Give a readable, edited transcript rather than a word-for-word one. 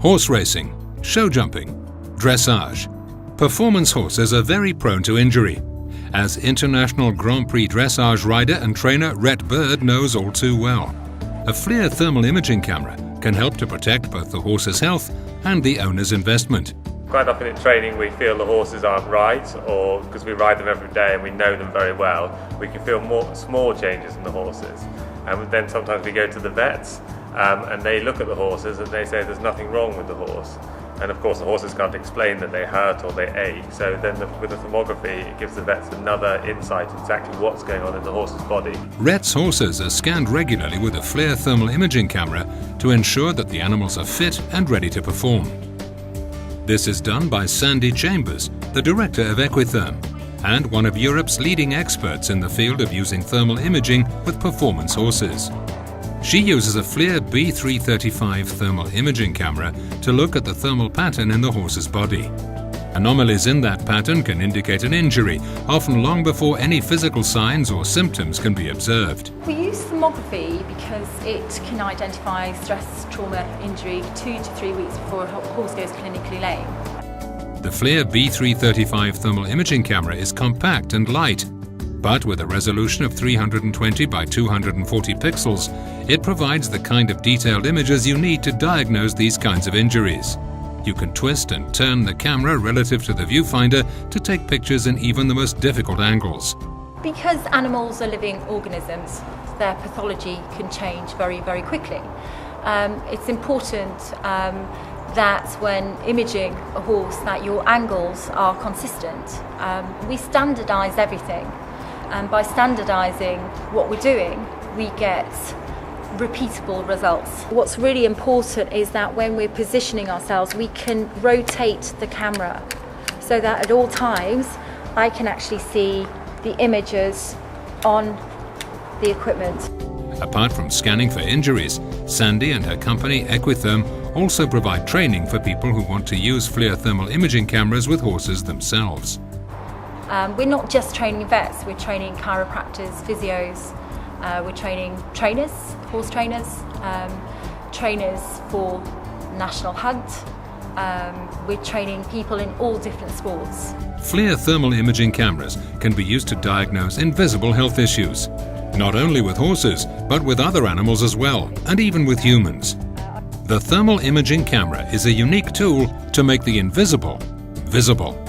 Horse racing, show jumping, dressage. Performance horses are very prone to injury, as International Grand Prix dressage rider and trainer Rhett Bird knows all too well. A Flir thermal imaging camera can help to protect both the horse's health and the owner's investment. Quite often in training we feel the horses aren't right, or because we ride them every day and we know them very well, we can feel more small changes in the horses. And then sometimes we go to the vets and they look at the horses and they say there's nothing wrong with the horse. And of course the horses can't explain that they hurt or they ache, so then with the thermography it gives the vets another insight exactly what's going on in the horse's body. Rhett's horses are scanned regularly with a Flir thermal imaging camera to ensure that the animals are fit and ready to perform. This is done by Sandy Chambers, the director of Equitherm, and one of Europe's leading experts in the field of using thermal imaging with performance horses. She uses a Flir B335 thermal imaging camera to look at the thermal pattern in the horse's body. Anomalies in that pattern can indicate an injury, often long before any physical signs or symptoms can be observed. We use thermography because it can identify stress, trauma, injury 2 to 3 weeks before a horse goes clinically lame. The Flir B335 thermal imaging camera is compact and light, but with a resolution of 320 by 240 pixels, it provides the kind of detailed images you need to diagnose these kinds of injuries. You can twist and turn the camera relative to the viewfinder to take pictures in even the most difficult angles. Because animals are living organisms, their pathology can change very, very quickly. It's important that when imaging a horse that your angles are consistent. We standardise everything, and by standardising what we're doing, we get repeatable results. What's really important is that when we're positioning ourselves, we can rotate the camera so that at all times I can actually see the images on the equipment. Apart from scanning for injuries, Sandy and her company Equitherm also provide training for people who want to use Flir thermal imaging cameras with horses themselves. We're not just training vets, we're training chiropractors, physios, we're training trainers, horse trainers, trainers for National Hunt. We're training people in all different sports. Flir thermal imaging cameras can be used to diagnose invisible health issues, not only with horses, but with other animals as well, and even with humans. The thermal imaging camera is a unique tool to make the invisible visible.